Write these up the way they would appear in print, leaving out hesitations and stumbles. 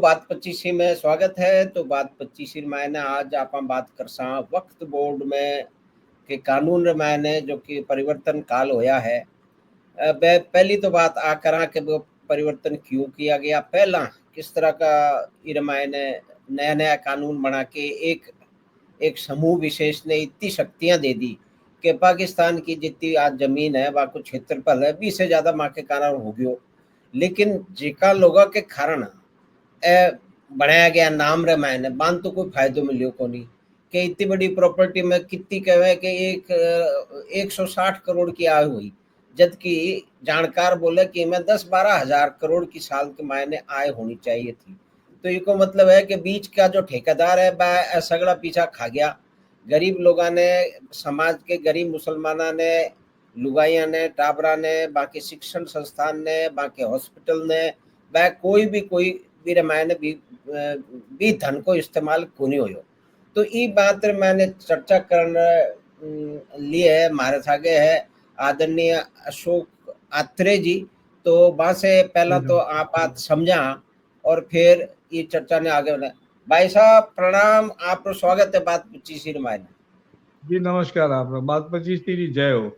बात 25 में स्वागत है। तो बात 25 मायने आज आप बात कर सा वक्त बोर्ड में के कानून मायने जो कि परिवर्तन काल होया है। पहली तो बात आ करा कि वो परिवर्तन क्यों किया गया, पहला किस तरह का इन मायने नया नया कानून बना के एक एक समूह विशेष ने इतनी शक्तियां दे दी कि पाकिस्तान की जितनी आज जमीन है वा कुछ क्षेत्रफल है 20 से ज्यादा माँ के कारण हो गयो। लेकिन जेका लोगों के कारण बनाया गया नाम रे मायने बांध तो कोई फायदो मिलियो कोनी कि इतनी बड़ी प्रॉपर्टी में कितनी कहे कि 160 करोड़ की आय हुई, जबकि जानकार बोले कि मैं 10-12 हजार करोड़ की साल के मायने आय होनी चाहिए थी। तो ये को मतलब है कि बीच का जो ठेकेदार है वह सगड़ा पीछा खा गया। गरीब लोगों ने, समाज के गरीब मुसलमाना ने, लुगाइया ने, टाबरा ने, बाकी शिक्षण संस्थान ने, बाकी हॉस्पिटल ने, वह कोई भी रामायण भी धन को इस्तेमाल कोनी होयो। तो ई बात मैंने चर्चा करने लिए हमारे सागे है आदरणीय अशोक आत्रे जी। तो वहां से पहला तो आप बात समझा और फिर ये चर्चा ने आगे बढ़ा। भाई साहब प्रणाम, आपको स्वागत है बात 25 रामायण जी। नमस्कार, आप बात 25 की जय हो।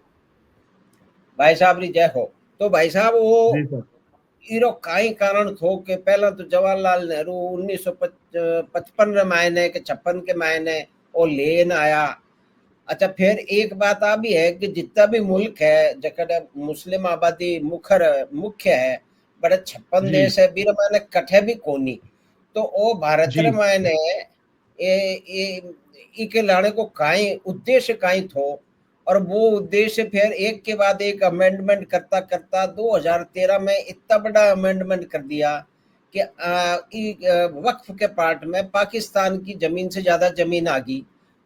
भाई साहब री जय हो। तो भाई साहब वो जी सर। इरो काई कारण थो कि पहला तो जवाहरलाल नेहरू 1955 मायने के 56 के मायने वो लेन आया। अच्छा, फिर एक बात आ भी है कि जितना भी मुल्क है जकड़ मुस्लिम आबादी मुख्य है, बड़े 56 जी देश है बीर मायने कठे भी कोनी। तो ओ भारत रे जी मायने इके लाने को काई उद्देश्य काई थो, और वो उद्देश्य फिर एक के बाद एक अमेंडमेंट करता करता 2013 में इतना बड़ा अमेंडमेंट कर दिया कि वक्फ के पार्ट में पाकिस्तान की जमीन से ज्यादा जमीन आ गई।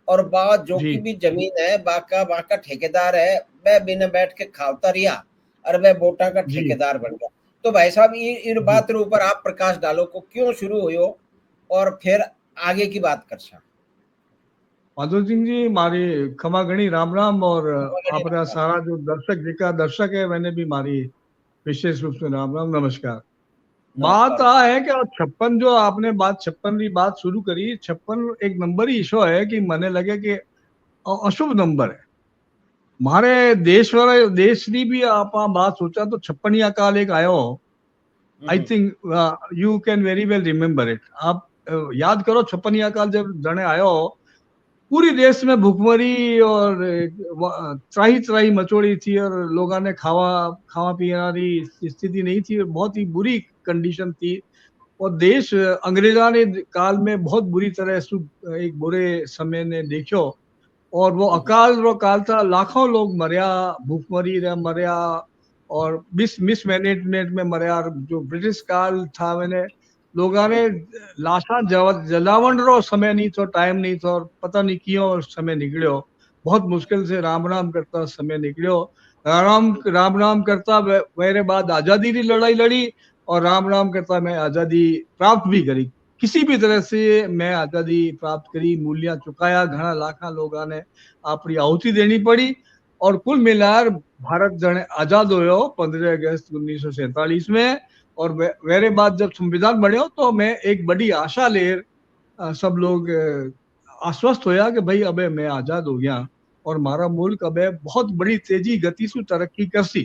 और बात जो जी की भी जमीन है बाका ठेकेदार है, वह बिना बैठ के खावता रिया और वह वोटा का जी ठेकेदार बन गया। तो भाई साहब इस जी। बात के ऊपर आप प्रकाश डालो को क्यों शुरू हुई और फिर आगे की बात कर सा। माधव सिंह जी, मारी खमा गणी राम राम। और आपरा सारा जो दर्शक है मैंने भी मारी विशेष रूप से राम राम नमस्कार। बात नमस्कार। आ है कि 56 जो आपने बात 56 की बात शुरू करी, 56 एक नंबर ही ईशो है कि मने लगे कि अशुभ नंबर है मारे देश वाले देश की भी आप बात सोचा तो 56 काल एक आयो। I think you can very well remember it. आप याद करो 56 काल जब जने आयो, पूरी देश में भूखमरी और त्राही त्राही मचोड़ी थी और लोगों ने खावा खावा पीने की स्थिति नहीं थी, बहुत ही बुरी कंडीशन थी। और देश अंग्रेजा ने काल में बहुत बुरी तरह एक बुरे समय ने देखो। और वो अकाल रो काल था, लाखों लोग मरिया, भूखमरी रे मरिया और मिसमैनेजमेंट में मरिया। जो ब्रिटिश काल था मैंने लोगों ने लाशा जलावन रो समय नहीं थो, टाइम नहीं थो, और पता नहीं क्यों समय निकलियो। बहुत मुश्किल से राम राम करता समय निकलियो। राम राम करता मेरे बाद आजादी की लड़ाई लड़ी और राम राम करता मैं आजादी प्राप्त भी करी। किसी भी तरह से मैं आजादी प्राप्त करी, मूल्य चुकाया, घना लाखा लोगों ने अपनी आहुति देनी पड़ी। और कुल मिलाकर भारत जने आजाद होयो 15 अगस्त 1947 में। और मेरे बाद जब संविधान बने तो मैं एक बड़ी आशा लेर सब लोग आश्वस्त होया कि भाई अबे मैं आजाद हो गया और मारा मुल्क अबे बहुत बड़ी तेजी गति से तरक्की करसी।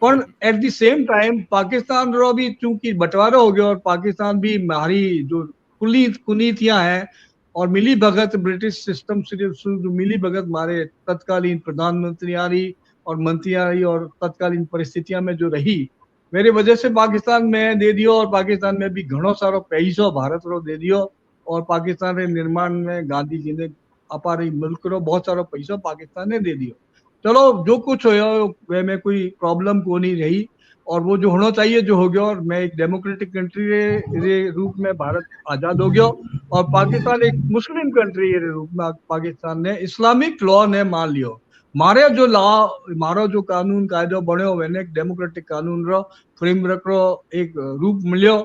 पर at the same time Pakistan रो भी चूंकि बंटवारा हो गया और पाकिस्तान भी हमारी जो कुनीतियां हैं और मिली भगत ब्रिटिश सिस्टम से जो मिली भगत हमारे तत्कालीन प्रधानमंत्री आ रही और मंत्री आ रही और तत्कालीन परिस्थितियां में जो रही, मेरे वजह से पाकिस्तान में दे दियो। और पाकिस्तान में भी घणो सारो पैसो भारत रो दे दियो। और पाकिस्तान के निर्माण में गांधी जी ने अपारी मुल्क रो बहुत सारो पैसो पाकिस्तान ने दे दियो। चलो जो कुछ हो वे में कोई प्रॉब्लम को नहीं रही और वो जो होना चाहिए जो हो गया। और मैं एक डेमोक्रेटिक कंट्री रे रूप में भारत आजाद हो गया और पाकिस्तान एक मुस्लिम कंट्री रे रूप में पाकिस्तान ने इस्लामिक लॉ ने मान लियो। मारे जो लॉ मारो जो कानून कायदो बनो वेने एक डेमोक्रेटिक कानून रो फ्रेमवर्क रो एक रूप मिलियो।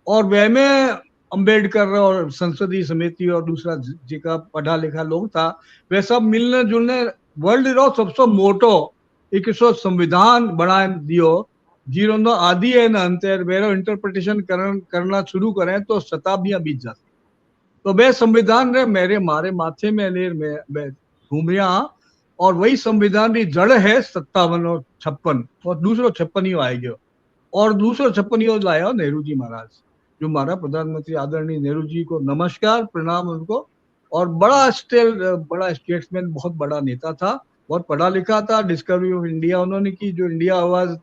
और वे में अम्बेडकर और संसदीय समिति और दूसरा जिका पढ़ा लिखा लोग था वे सब मिलने जुलने वर्ल्ड रो सबसे मोटो एक संविधान बना दियो जीरो न आदि है न अंत है, वेरो इंटरप्रिटेशन करना शुरू करें तो शताब्दियां बीत जाती। तो वे संविधान रे मेरे मारे माथे में ले मैं घूम रहा, और वही संविधान की जड़ है 57 और 56, और दूसरो 56 आएगा, और दूसरो 56 लाया नेहरू जी महाराज, जो हमारा प्रधानमंत्री आदरणीय नेहरू जी को नमस्कार प्रणाम उनको। और बड़ा स्टेट्समैन, बहुत बड़ा नेता था, बहुत पढ़ा लिखा था। डिस्कवरी ऑफ इंडिया उन्होंने की, जो इंडिया आवाज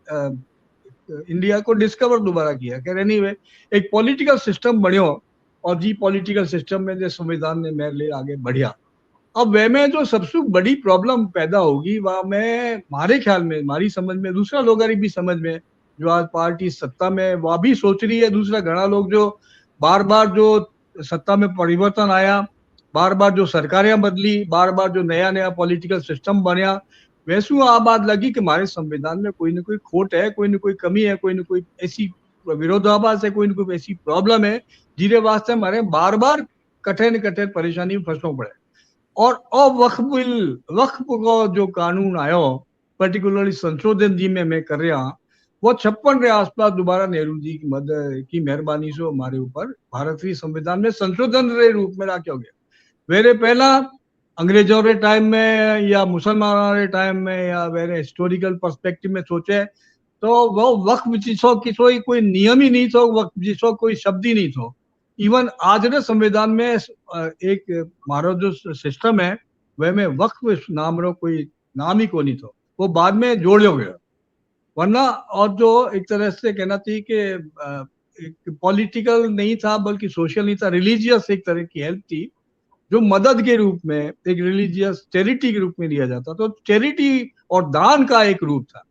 इंडिया को डिस्कवर दोबारा किया। खैर एनीवे, एक पॉलिटिकल सिस्टम बनियो, और जी पॉलिटिकल सिस्टम में जो संविधान ने मेरे लिए आगे बढ़िया। अब वे में जो सबसे बड़ी प्रॉब्लम पैदा होगी वह में हमारे ख्याल में, हमारी समझ में, दूसरा लोग भी समझ में, जो आज पार्टी सत्ता में वह भी सोच रही है, दूसरा घना लोग जो बार बार जो सत्ता में परिवर्तन आया, बार बार जो सरकारें बदली, बार बार जो नया नया पॉलिटिकल सिस्टम बनया, वैसू आ बात लगी कि हमारे संविधान में कोई ना कोई खोट है, कोई ना कोई कमी है, कोई ना कोई ऐसी विरोधाभास है, कोई ना कोई ऐसी प्रॉब्लम है जिसके वास्ते हमारे बार बार कठिन कठिन परेशानी में फंसना पड़े। और अब वक्फ को जो कानून आयो, पर्टिकुलरली संशोधन जी में मैं कर रहा, वो 56 के आसपास दोबारा नेहरू जी की मदद की मेहरबानी से हमारे ऊपर भारतीय संविधान में संशोधन के रूप में रखा गया। वेरे पहला अंग्रेजों के टाइम में या मुसलमानों के टाइम में या वेरे हिस्टोरिकल पर्सपेक्टिव में सोचे तो वो वक्फ जिसो की कोई नियम ही नहीं था, वक्फ जिसो कोई शब्द ही नहीं था। इवन आज ने संविधान में एक हमारा जो सिस्टम है वह में वक्फ नाम रो कोई नाम ही को नहीं था, वो बाद में जोड़ो गया। वरना और जो एक तरह से कहना चाहिए कि एक पॉलिटिकल नहीं था बल्कि सोशल नहीं था, रिलीजियस एक तरह की हेल्प थी, जो मदद के रूप में, एक रिलीजियस चैरिटी के रूप में लिया जाता। तो चैरिटी और दान का एक रूप था,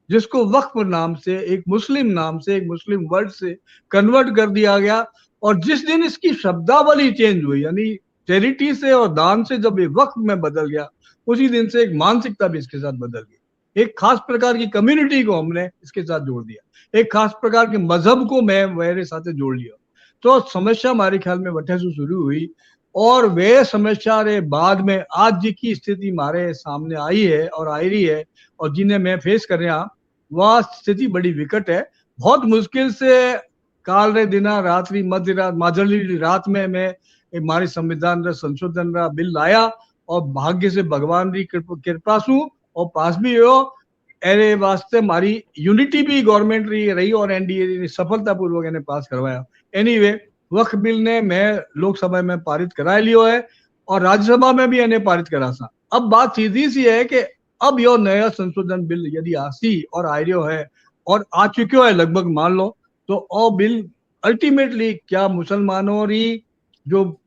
जिसको वक्फ नाम से, एक मुस्लिम नाम से, एक मुस्लिम वर्ड से कन्वर्ट कर दिया गया। और जिस दिन इसकी शब्दावली चेंज हुई, यानी चैरिटी से और दान से जब ये वक्फ में बदल गया, उसी दिन से एक मानसिकता भी इसके साथ बदल गई। एक खास प्रकार की कम्युनिटी को हमने इसके साथ जोड़ दिया, एक खास प्रकार के मजहब को मैं मेरे साथ जोड़ लिया। तो समस्या हमारे ख्याल में वठे से शुरू हुई, और वे समस्या रे बाद में आज जी की स्थिति हमारे सामने आई है और आ रही है, और जिन्हें मैं फेस कर रहा, वह स्थिति बड़ी विकट है। बहुत मुश्किल से काल रे दिना रात्रि मध्य रात माजली रात में मैं हमारे संविधान रा संशोधन रा बिल लाया, और भाग्य से भगवान की कृपा सु और पास भी हो। एरे वास्ते हमारी यूनिटी भी गवर्नमेंट रही और एनडीए ने सफलतापूर्वक इन्हें पास करवाया। एनीवे, वक्फ बिल ने मैं लोकसभा में पारित करा लियो है, और राज्यसभा में भी इन्हें पारित करा सा। अब बात सीधी सी है कि अब यो नया संशोधन बिल यदि आसी और आ रहा है और आ चुक्यो है लगभग मान लो, तो ओ बिल अल्टीमेटली क्या मुसलमानों की जो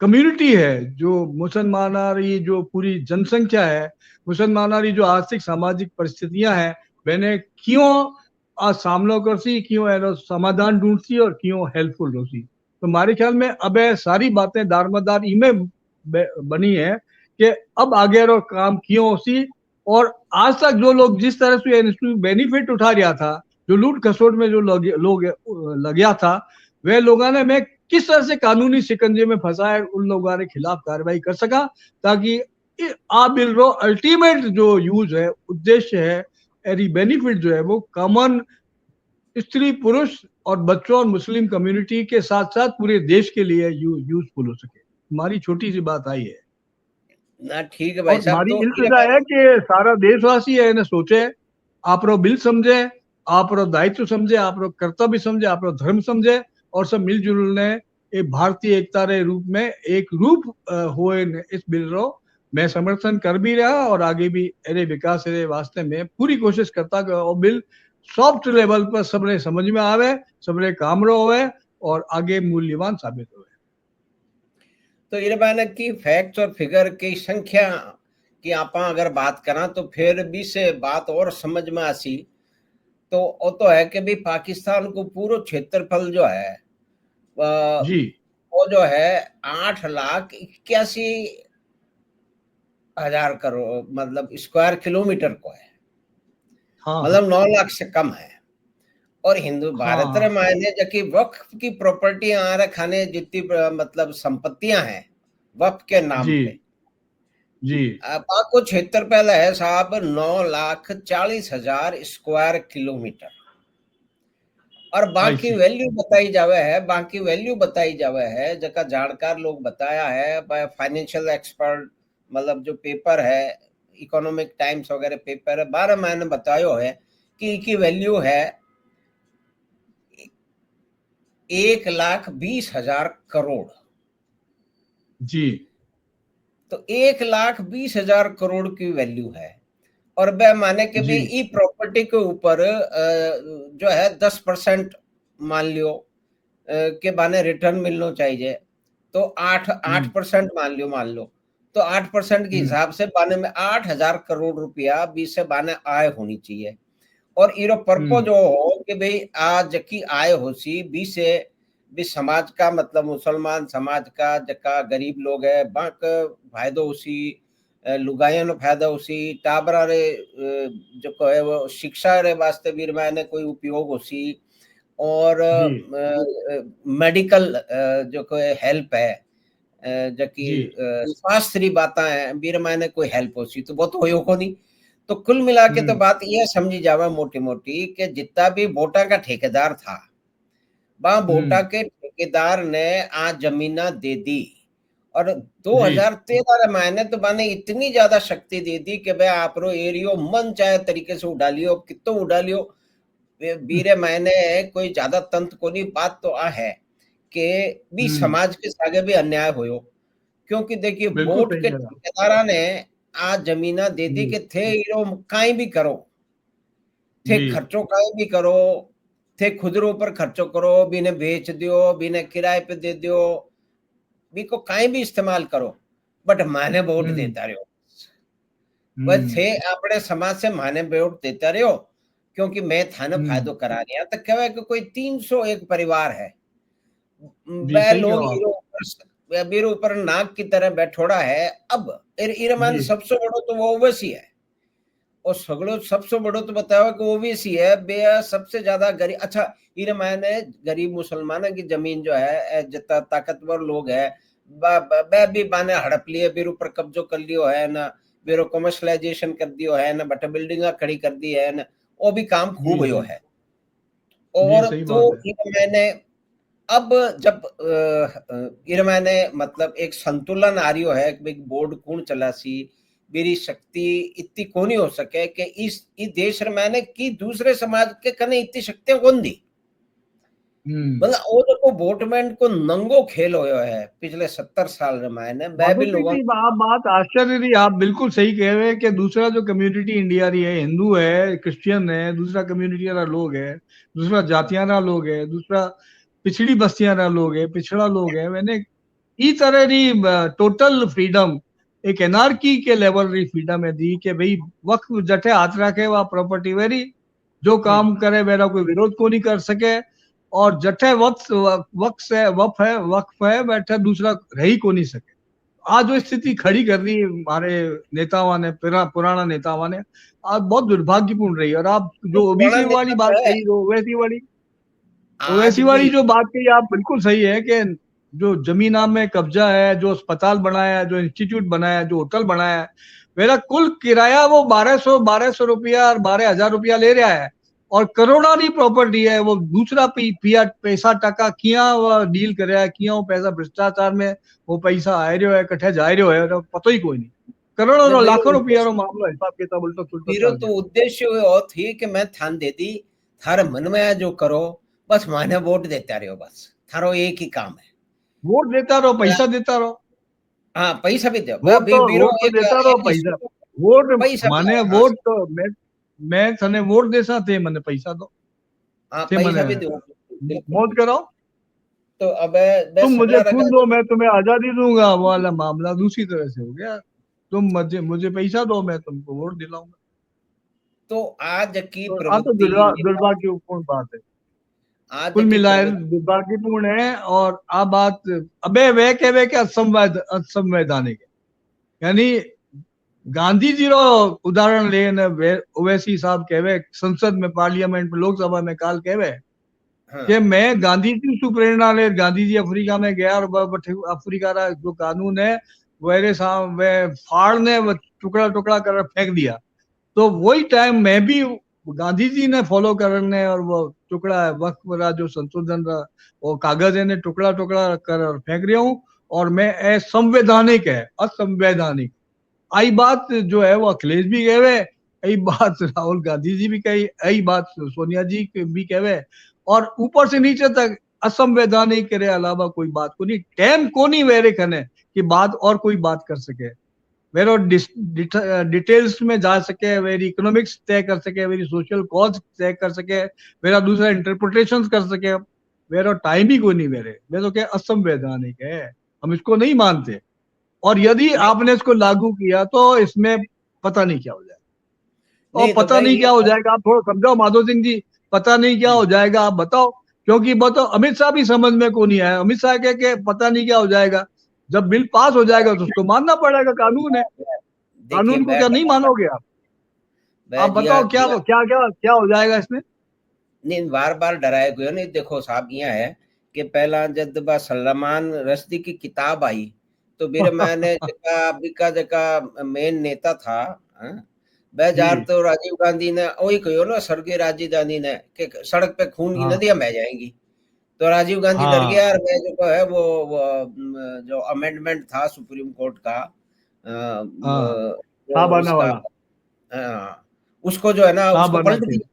कम्युनिटी है, जो मुसलमानों की जो पूरी जनसंख्या है, मुसलमानों की जो आर्थिक सामाजिक परिस्थितियां हैं, मैंने क्यों सामना कर सी, क्यों एनो समाधान ढूंढ सी और क्यों हेल्पफुल हो सी। तो हमारे ख्याल में अब सारी बातें दारमदार इमें बनी है कि अब आगे और काम क्यों हो सी, और आज तक जो लोग जिस तरह से बेनिफिट उठा रहा था, जो लूट खसोट में जो लोग लग था, वे लोगों ने मैं किस तरह से कानूनी शिकंजे में फंसा है, उन लोगों के खिलाफ कार्रवाई कर सका, ताकि आ बिल रो अल्टीमेट जो यूज है, उद्देश्य है, एरी बेनिफिट जो है वो कॉमन स्त्री पुरुष और बच्चों और मुस्लिम कम्युनिटी के साथ साथ पूरे देश के लिए यूजफुल हो सके। हमारी छोटी सी बात आई है ना। ठीक है भाई और साहब, हमारी तो इल्तिजा है कि सारा देशवासी है इन्हें सोचे, आप रो बिल समझे, आप रो दायित्व समझे, आप रो कर्तव्य समझे, आप रो धर्म समझे, और सब मिलजुल ने एक भारतीय एकता रे रूप में एक रूप हुए इस बिल रो मैं समर्थन कर भी रहा, और आगे भी अरे विकास रे वास्ते में पूरी कोशिश करता कि वो बिल सॉफ्ट लेवल पर सबने समझ में आवे, सबने काम रो होवे और आगे मूल्यवान साबित होवे। तो ये बात की फैक्ट और फिगर की संख्या की आप अगर बात करा तो फिर भी से बात और समझ में आसी। तो वो तो है कि भी पाकिस्तान को पूरा क्षेत्रफल जो है जी वो जो है 8,81,000 करोड़ मतलब स्क्वायर किलोमीटर को है, हाँ हाँ मतलब 9 लाख से कम है। और हिंदू हाँ भारत रे हाँ मायने जबकि वक्फ की प्रॉपर्टी आ रखाने जितनी मतलब संपत्तियां हैं वक्फ के नाम जी पे, जी आपको क्षेत्रफल है साहब 9,40,000 स्क्वायर किलोमीटर। और बाकी वैल्यू बताई जावे है, बाकी वैल्यू बताई जावे है जका जानकार लोग बताया है, फाइनेंशियल एक्सपर्ट, मतलब जो पेपर है इकोनॉमिक टाइम्स वगैरह पेपर है, 12 महीने बतायो है कि की वैल्यू है 1,20,000 करोड़ जी। तो 1,20,000 करोड़ की वैल्यू है। और वह माने कि भी ई प्रॉपर्टी के ऊपर जो है 10% मान लियो के बाने रिटर्न मिलना चाहिए, तो 8% मान लो तो 8% के हिसाब से बाने में 8,000 करोड़ रुपया 20 से बाने आय होनी चाहिए। और इरो पर्पो जो हो कि भाई आज की आय हो सी 20 से भी समाज का, मतलब मुसलमान समाज का जका गरीब लोग है बाक फायदो उसी, लुगाइया नो फायदा उसी, टाबरा रे जो है वो शिक्षा रे वास्ते भी मैंने कोई उपयोग उसी, और मेडिकल जो कोई हेल्प है जबकि स्वास्थ्य री बातें हैं बीर मैंने कोई हेल्प होसी तो बहुत होयो को नहीं। तो कुल मिला के तो बात यह समझी जावे मोटी मोटी कि जितना भी वोटा का ठेकेदार था, वहां वोटा के ठेकेदार ने आज जमीना दे दी। और 2013 महीने तो मैंने इतनी ज्यादा शक्ति दे दी कि भाई आप रो एरियो मन चाहे तरीके से उड़ा लियो, कितो उड़ा लियो, बीरे महीने कोई ज्यादा तंत्र को नहीं। बात तो आ है कि भी समाज के सागे भी अन्याय होयो, क्योंकि देखिए वोट के ठेकेदारा ने आज जमीना दे दी कि थे हीरो कहीं भी करो, थे खर्चो कहीं भी करो, थे खुद रो ऊपर खर्चो करो, बिने बेच दियो, बिने किराए पे दे दियो, बी को कहीं भी इस्तेमाल करो, बट माने वोट देता रहो। बस थे अपने समाज से माने वोट देता रहो, क्योंकि मैं थाने फायदो करा रहा तो कहे कि कोई 301 परिवार है, वह लोग हीरो ऊपर नाक की तरह बैठोड़ा है। अब इरमान सबसे बड़ो तो वो ओवैसी है, और सगड़ो सबसे बड़ो तो बताओ कि ओवैसी है बे सबसे ज्यादा गरीब। अच्छा इरमान गरीब मुसलमानों की जमीन जो है जितना ताकतवर लोग है भी बाने हड़प लिए, बेर ऊपर कब्जो कर लियो है ना, बेरो कमर्शलाइजेशन कर दियो है ना, बट बिल्डिंगा खड़ी कर दी है ना, वो भी काम खूब हुयो है। और तो मैंने अब जब मैंने मतलब एक संतुलन आ रियो है कि बोर्ड कौन चला सी, मेरी शक्ति इतनी कोनी हो सके कि इस देश मैंने की दूसरे समाज के कने इतनी शक्तियां कौन दी, मतलब वो देखो वोटमेंट को नंगो खेल होयो है पिछले 70 साल मैंने मैं भी लोगों आप बात आश्चर्य रही, आप बिल्कुल सही कह रहे हैं कि दूसरा जो कम्युनिटी इंडिया रही है, हिंदू है, क्रिश्चियन है, दूसरा कम्युनिटी वाला लोग है, दूसरा जातियां वाला लोग है, दूसरा पिछड़ी बस्तियां वाला लोग है, पिछड़ा लोग है, मैंने ई तरह री टोटल फ्रीडम एक एनार्की के लेवल री फ्रीडम है दी कि भाई वक्त जठे हाथ रखे वह प्रॉपर्टी वेरी जो काम करे मेरा कोई विरोध को नहीं कर सके, और जठे वक्फ है बैठे दूसरा रह ही को नहीं सके। आज जो स्थिति खड़ी कर दी हमारे नेताओं ने, पुराना नेताओं ने, आज बहुत दुर्भाग्यपूर्ण रही। और आप जो ओबीसी वाली बात कही, ओवैसी वाली जो बात कही आप बिल्कुल सही है कि जो जमीना में कब्जा है, जो अस्पताल बनाया है, जो इंस्टीट्यूट बनाया है, जो होटल बनाया है, मेरा कुल किराया वो 1200 रुपया और 12,000 रुपया ले रहा है, और करोड़ा की प्रॉपर्टी है। वो दूसरा पैसा टका किया वो डील कर किया वो पैसा भ्रष्टाचार में वो पैसा आ रहा है कठे जा रहा है पता ही कोई नहीं, करोड़ों और लाखों रुपया रो मामला हिसाब किताब उल्टा सुल्टा। तो उद्देश्य और थी कि मैं थान दे दी, थारे मन में जो करो बस माने वोट देता रहो, बस थारो एक ही काम है, वोट देता रहो, पैसा देता रहो। हाँ पैसा भी दो, वोट तो देता रहो, पैसा वोट माने वोट तो मैं थने वोट देसा थे मने पैसा दो, हाँ पैसा भी दो, मौत कराओ। तो अब तुम मुझे खून दो मैं तुम्हें आजादी दूंगा, वो वाला मामला दूसरी तरह से हो गया। तुम मुझे पैसा दो मैं तुमको वोट दिलाऊंगा। तो आज की तो प्रवृत्ति दुर्भाग्यपूर्ण बात है, आज कुल मिलाए दुर्भाग्यपूर्ण है। और आ बात अबे वे के असंवैधानिक है, यानी गांधी जी रो उदाहरण लेने ओवैसी साहब कहवे संसद में, पार्लियामेंट में, लोकसभा में काल कहवे कि मैं गांधी जी से प्रेरणा ले, गांधी जी अफ्रीका में गया और अफ्रीका का जो कानून है वेरे साहब वे फाड़ ने टुकड़ा टुकड़ा कर फेंक दिया। तो वही टाइम मैं भी गांधी जी ने फॉलो करने और वो टुकड़ा है, वक्त वाला जो संशोधन रहा वो कागज है ने टुकड़ा टुकड़ा कर फेंक रहा हूँ, और मैं असंवैधानिक है, असंवैधानिक। आई बात जो है वो अखिलेश भी कहे हुए, यही बात राहुल गांधी जी भी कही, यही बात सोनिया जी भी कहे हुए, और ऊपर से नीचे तक असंवैधानिक के अलावा कोई बात को नहीं, टाइम को नहीं वेरे खने कि बात और कोई बात कर सके, वेरो डिटेल्स में जा सके, वेरी इकोनॉमिक्स तय कर सके, वेरी सोशल कॉज तय कर सके, मेरा दूसरा इंटरप्रिटेशन कर सके, वेरो टाइम ही कोई नहीं मेरे, मैं तो क्या असंवैधानिक है, हम इसको नहीं मानते। और यदि नहीं आपने इसको लागू किया तो इसमें पता नहीं क्या हो जाएगा, और नहीं तो पता भाई नहीं ये क्या हो बात। जाएगा, आप थोड़ा समझाओ माधव सिंह जी, पता नहीं क्या हो जाएगा आप बताओ, क्योंकि बताओ अमित शाह भी समझ में को नहीं आया, अमित शाह के पता नहीं क्या हो जाएगा, जब बिल पास हो जाएगा तो उसको मानना पड़ेगा, कानून है, देखिए कानून को क्या नहीं मानोगे आप मैं बताओ क्या क्या क्या क्या हो जाएगा इसमें। नहीं बार बार डराए हुए नहीं। देखो साहब यह है कि पहला जब बा सलमान रश्दी की किताब आई तो मेरे मैंने जका अभी का जका मेन नेता था, हाँ, वह जार जी तो राजीव गांधी ने वही कहो ना, स्वर्गीय राजीव गांधी ने कि सड़क पे खून की हाँ नदियां बह जाएंगी। तो राजीव गांधी डर हाँ गया और मैं जो है जो अमेंडमेंट था सुप्रीम कोर्ट का, हाँ, जो साबाना इसका, वाला, उसको जो है ना उसको साबाना पलट के दिया।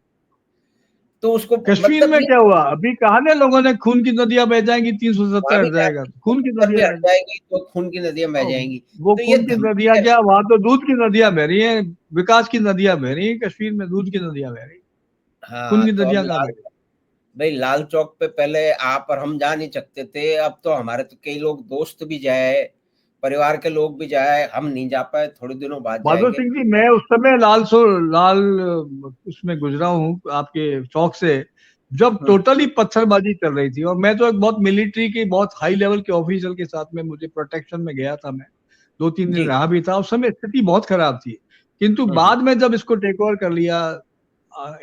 तो उसको कश्मीर मतलब में ये क्या हुआ, अभी कहा ने लोगों ने खून की नदियां बह जाएंगी, 370 वहां भी हट क्या जाएगा, खून की जब भी नदियां हट बह, जाएगी तो खून की नदियां बह जाएंगी। वो तो ये खून की धमकी नदियां है। क्या, वहां तो दूध की नदियां बह रही हैं, विकास की नदियां बह रही हैं, कश्मीर में दूध की नदियां बह रही हैं, खून हाँ की तो अब नदियां कहाँ बह रही भाई लाल चौक पे पहले आप और हम जा नहीं सकते थे, अब तो हमारे तो कई लोग दोस्त भी जाए, परिवार के लोग भी जाए, हम नहीं जा पाए, थोड़े दिनों बाद माधव जाएंगे। सिंह जी? मैं उस समय लाल उसमें गुजरा हूँ आपके चौक से, जब हम्म, टोटली पत्थरबाजी चल रही थी, और मैं तो एक बहुत मिलिट्री की बहुत हाई लेवल के ऑफिसर के साथ में मुझे प्रोटेक्शन में गया था, मैं 2-3 दिन जी। रहा भी था, उस समय स्थिति बहुत खराब थी, किंतु हम्म। बाद में जब इसको टेक ओवर कर लिया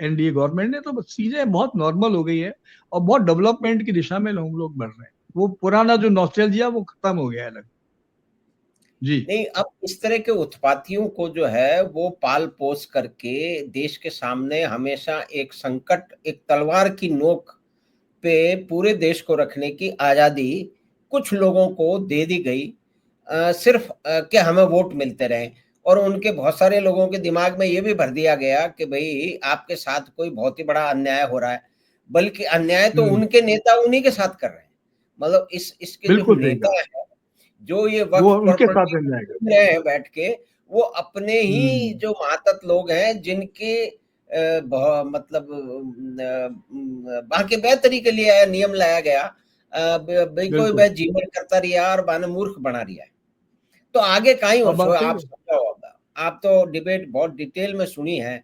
एनडीए गवर्नमेंट ने, तो चीजें बहुत नॉर्मल हो गई है, और बहुत डेवलपमेंट की दिशा में हम लोग बढ़ रहे हैं, वो पुराना जो नॉस्टैल्जिया वो खत्म हो गया है जी। नहीं अब इस तरह के उत्पातियों को जो है वो पाल पोस करके देश के सामने हमेशा एक संकट, एक तलवार की नोक पे पूरे देश को रखने की आजादी कुछ लोगों को दे दी गई, सिर्फ कि हमें वोट मिलते रहे। और उनके बहुत सारे लोगों के दिमाग में ये भी भर दिया गया कि भाई आपके साथ कोई बहुत ही बड़ा अन्याय हो रहा है, बल्कि अन्याय तो हम्म, उनके नेता उन्हीं के साथ कर रहे हैं। मतलब इस इसके जो बिल्कुल सही नेता कहा, है, जो ये वो वक्फ उनके प्रॉपर्टी साथ मिल जाएगा। घूम रहे हैं बैठ के, वो अपने ही हम्म, जो मातहत लोग हैं जिनके मतलब बाकी बेहतरी के लिए नियम लाया गया, भाई कोई बिल्कुल, वह जीवन करता रिया और बाने मूर्ख बना रिया है। तो आगे कहीं हाँ और सो बात सही आप है। समझाओ। आप तो डिबेट बहुत डिटेल में सुनी है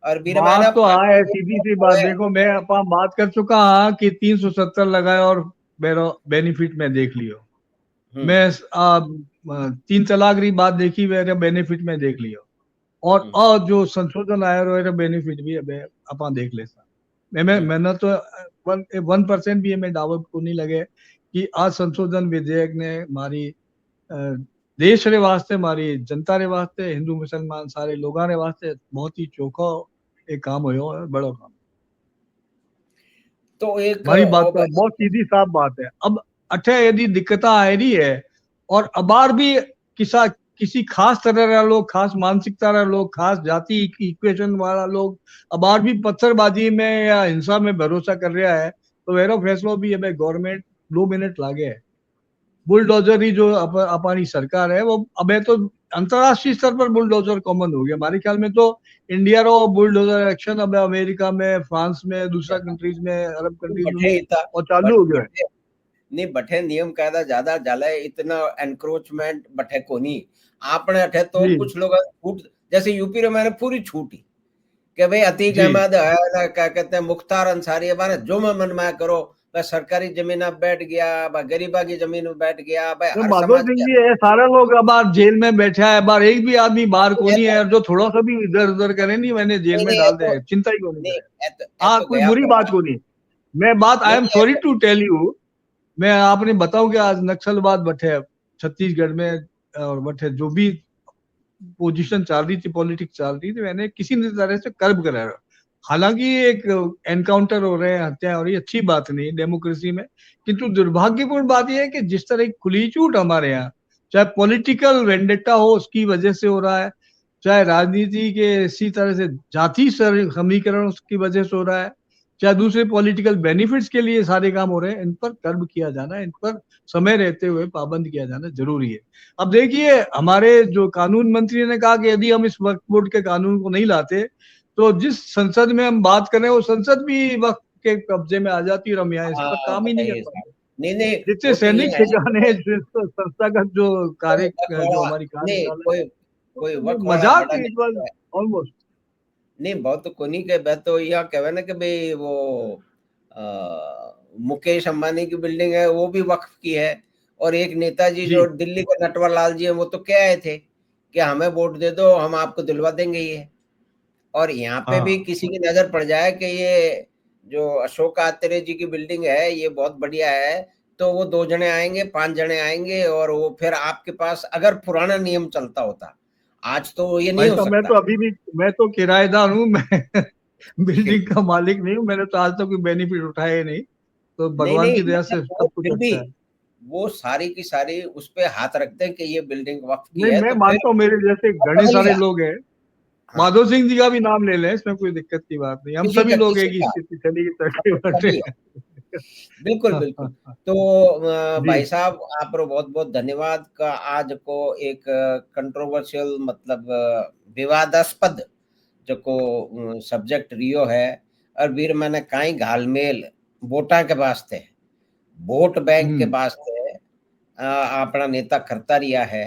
और बीर मैंने बात तो हाँ आपके है, वो सीधी बहुत सी बात, पढ़े हैं। देखो मैं अपना बात कर चुका हाँ कि 370 लगाए और मेरा बेनिफिट में देख लियो, हम्म। मैं 3 तलाक री बात देखी, मेरा बेनिफिट में देख लियो, हम्म। और जो संशोधन आया मेरा बेनिफिट भी अब अपन देख लेता, हम्म। मैंने तो 1% भी हमें दावत को नहीं लगे कि आज संशोधन विधेयक ने हमारी अ, देश रे वास्ते, हमारी जनता रे वास्ते, हिंदू मुसलमान सारे लोगों रे वास्ते बहुत ही चोखो एक काम हो, बड़ो काम। तो एक हमारी बात ओ तो भाई। बहुत सीधी साफ बात है, अब अठे यदि दिक्कत आ रही है, और अबार भी किसा किसी खास तरह का लोग, खास मानसिकता का लोग, खास जाति इक्वेशन वाला लोग अबार भी पत्थरबाजी में या हिंसा में भरोसा कर रहा है, तो वेरो फैसलो भी है गवर्नमेंट 2 मिनट लागे है, बुलडोजर ही जो अपनी सरकार है वो अब है, तो अंतरराष्ट्रीय स्तर पर बुलडोजर कॉमन हो गया हमारे ख्याल में, तो इंडिया रो बुलडोजर एक्शन अब अमेरिका में, फ्रांस में, दूसरा कंट्रीज में, अरब कंट्रीज में बठे भी इतना और चालू हो गया है। बठे नहीं बठे नियम कायदा ज्यादा जाले इतना एनक्रोचमेंट बठे को नहीं। आपने अठे तो जी कुछ लोग छूट, जैसे यूपी में मैंने पूरी छूट ही कि भाई अतीक जी। अहमद है ना, क्या कहते हैं मुख्तार अंसारी है, माने जो मैं मन में करो, मैं सरकारी जमीन में बैठ गया, मैं गरीबा की जमीन में बैठ गया, भाई तो हर माधव समाज सिंह के। जी ये सारे लोग अब बार जेल में बैठा है, बार एक भी आदमी बाहर को नहीं है, और जो थोड़ा सा भी इधर उधर करे नहीं मैंने जेल नहीं में नहीं डाल दे, चिंता ही को नहीं नहीं करे। ए हाँ तो कोई गया बुरी बात पड़ा। को नहीं, मैं बात आई नहीं एम नहीं सॉरी टू टेल यू, मैं आपने बताऊं कि आज नक्सलवाद बटे छत्तीसगढ़ में, और बटे जो भी पोजीशन चल रही थी, पॉलिटिक्स चल रही थी, मैंने किसी न तरह से कर्ब कराया, हालांकि एक एनकाउंटर हो रहे हैं, हत्या हो रही है, अच्छी बात नहीं डेमोक्रेसी में, किंतु दुर्भाग्यपूर्ण बात यह है कि जिस तरह की खुली छूट हमारे यहाँ, चाहे पॉलिटिकल वेंडेटा हो उसकी वजह से हो रहा है, चाहे राजनीति के इसी तरह से जाति समीकरण उसकी वजह से हो रहा है, चाहे दूसरे पॉलिटिकल बेनिफिट्स के लिए सारे काम हो रहे हैं, इन पर कर्म किया जाना, इन पर समय रहते हुए पाबंद किया जाना जरूरी है। अब देखिए, हमारे जो कानून मंत्री ने कहा कि यदि हम इस वक्फ बोर्ड के कानून को नहीं लाते तो जिस संसद में हम बात कर रहे हैं वो संसद भी वक्त के कब्जे में आ जाती है और हम यहाँ इस पर हाँ काम ही नहीं कर बताइए साहब। पाएंगे। नहीं नहीं, जितने वो तो ये सैनिक है ठिकाने हैं, संस्थागत जो कोई कार्य, वक्त जो वाला, हमारी नहीं कार्यशाला है, कोई तो कोई वो वक्त वाला मजाक बड़ा है, इट वाज नहीं है। ऑलमोस्ट। नहीं बहुत तो कोनी के मैं तो यह कहवे ना कि भाई वो मुकेश अंबानी की बिल्डिंग है वो भी वक्फ की है। और एक नेताजी जी जो दिल्ली के नटवर लाल जी है वो तो क्या आए थे कि हमें वोट दे दो हम आपको दिलवा देंगे ये। और यहाँ पे भी हाँ, किसी की नजर पड़ जाए कि ये जो अशोक आत्रेय जी की बिल्डिंग है ये बहुत बढ़िया है, तो वो 2 जने आएंगे 5 जने आएंगे और वो फिर आपके पास अगर पुराना नियम चलता होता, आज तो ये नहीं भाई हो साहब, मैं सकता। तो अभी भी, मैं तो किराएदार हूँ, मैं बिल्डिंग का मालिक नहीं हूँ, मैंने तो आज तक कोई बेनिफिट उठाया ही नहीं, तो नहीं भगवान नहीं की दया मतलब से वो सब कुछ फिर भी अच्छा है। वो सारी की सारी उस पे हाथ रखते हैं कि ये बिल्डिंग वक्फ की नहीं, है मैं तो फिर मानता हूँ, मेरे जैसे वो घने बदल सारे गया। लोग हैं, हाँ माधो सिंह जी का भी नाम ले लें, इसमें कोई दिक्कत की बात नहीं, हम किसी सभी का लोग किसी एक ही का स्थिति चली की तड़के बटे। सभी बिल्कुल बिल्कुल। तो जी। भाई साहब आप बहुत बहुत धन्यवाद का आज को एक कंट्रोवर्शियल मतलब विवादास्पद जो को सब्जेक्ट रियो है। और वीर मैंने काई घालमेल वोटा के वास्ते वोट बैंक के हम्म वास्ते अपना नेता करता रिया है।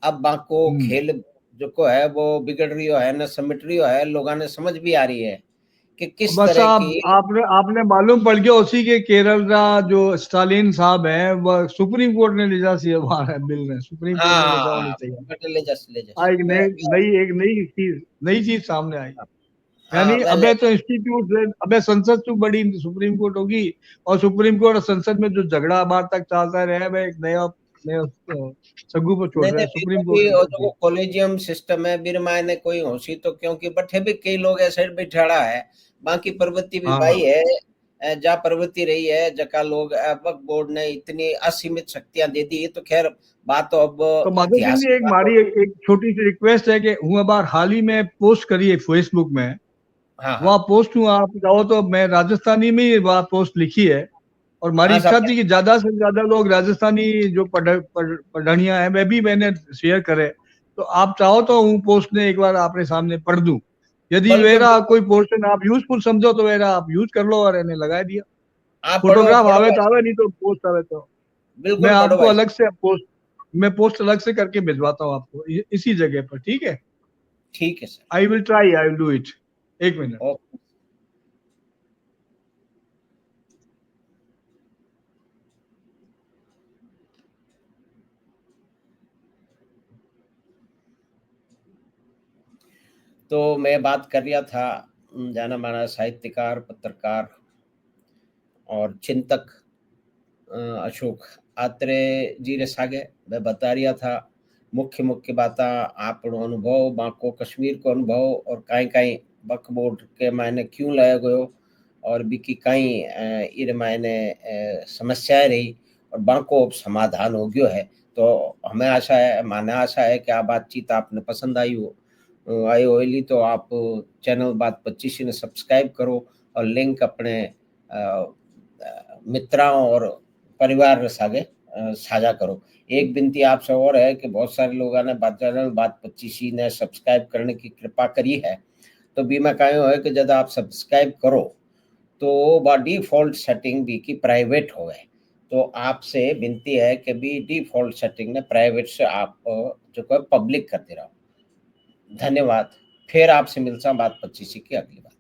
अब बाको हम्म। खेल जो को है वो बिगड़ रही है न समिट रही है, लोगों ने समझ भी आ रही है कि किस बस तरह आप की। आपने आपने मालूम पड़ गया, उसी के केरल का जो स्टालिन साहब हैं, वह सुप्रीम कोर्ट ने ले जा सी हमारा बिल ने सुप्रीम कोर्ट ने ले जाओ नहीं हाँ चाहिए। बेटे ले जस एक नई चीज सामने आई, हाँ यानी वेल अबे तो इंस्टीट्यूट, अबे संसद तो बड़ी सुप्रीम कोर्ट होगी, और सुप्रीम कोर्ट और संसद में जो झगड़ा बार तक चलता रहा है, एक नया नया सग्गू पर छोड़ नहीं रहा नहीं है ठीक है सुप्रीम कोर्ट भी। ने और कर जो दिया। कॉलेजियम सिस्टम है बिर मायने कोई होशी तो क्योंकि बठे भी कई लोग ऐसे बैठाड़ा है। बाकी प्रवृत्ति भी हाँ, भाई है जा प्रवृत्ति रही है जका लोग वक्फ बोर्ड ने इतनी असीमित शक्तियां दे दी तो खैर बात तो अब तो माधव सिंह जी, ऐतिहासिक एक बात हमारी होगी। एक छोटी सी रिक्वेस्ट है कि हूँ बार हाल ही में पोस्ट करी है फेसबुक में, हाँ हाँ वहाँ पोस्ट हूँ, आप चाहो तो, मैं राजस्थानी में ही वहाँ पोस्ट लिखी है, और हमारी हाँ इच्छा साहब थी कि ज्यादा से ज्यादा लोग राजस्थानी जो पढ़निया है वे भी मैंने शेयर करे, तो आप चाहो तो हूँ पोस्ट ने एक बार आपने सामने पढ़ दूं, यदि बिल्कुल मेरा बिल्कुल। कोई पोर्शन आप यूजफुल समझो तो मेरा आप यूज कर लो, और इन्हें लगा दिया। आप पढ़ो फोटोग्राफ पढ़ो आवे तो ऐसे। आवे, नहीं तो पोस्ट आवे तो मैं बिल्कुल पढ़ो आपको भाई अलग साहब। से पोस्ट, मैं पोस्ट अलग से करके भिजवाता हूँ आपको इसी जगह पर, ठीक है? ठीक है sir. I will do it. एक मिनट। ओके। तो मैं बात कर रहा था जाना माना साहित्यकार पत्रकार और चिंतक अशोक आत्रेय जी रे सागे मैं बता रहा था मुख्य मुख्य बात आपनो अनुभव बाको कश्मीर को अनुभव और काई काई वक्फ बोर्ड के मायने क्यों लाया गयो और बिकी काई इर मायने समस्याएं रही और बाको अब समाधान हो गयो है। तो हमें आशा है माने आशा है कि आ बातचीत आपने पसंद आई हो आई होली तो आप चैनल बात 25 ने सब्सक्राइब करो और लिंक अपने मित्रों और परिवार सागे साझा करो। एक विनती आपसे और है कि बहुत सारे लोगों ने बात चैनल बात 25 ने सब्सक्राइब करने की कृपा करी है। तो बीमा कायो है कि जब आप सब्सक्राइब करो तो बा डिफॉल्ट सेटिंग भी की प्राइवेट हो गए। तो आपसे विनती है कि भी डिफॉल्ट सेटिंग ने प्राइवेट से आप जो है पब्लिक कर दे रहा हूँ। धन्यवाद। फिर आपसे मिलता बात 25 की अगली बार।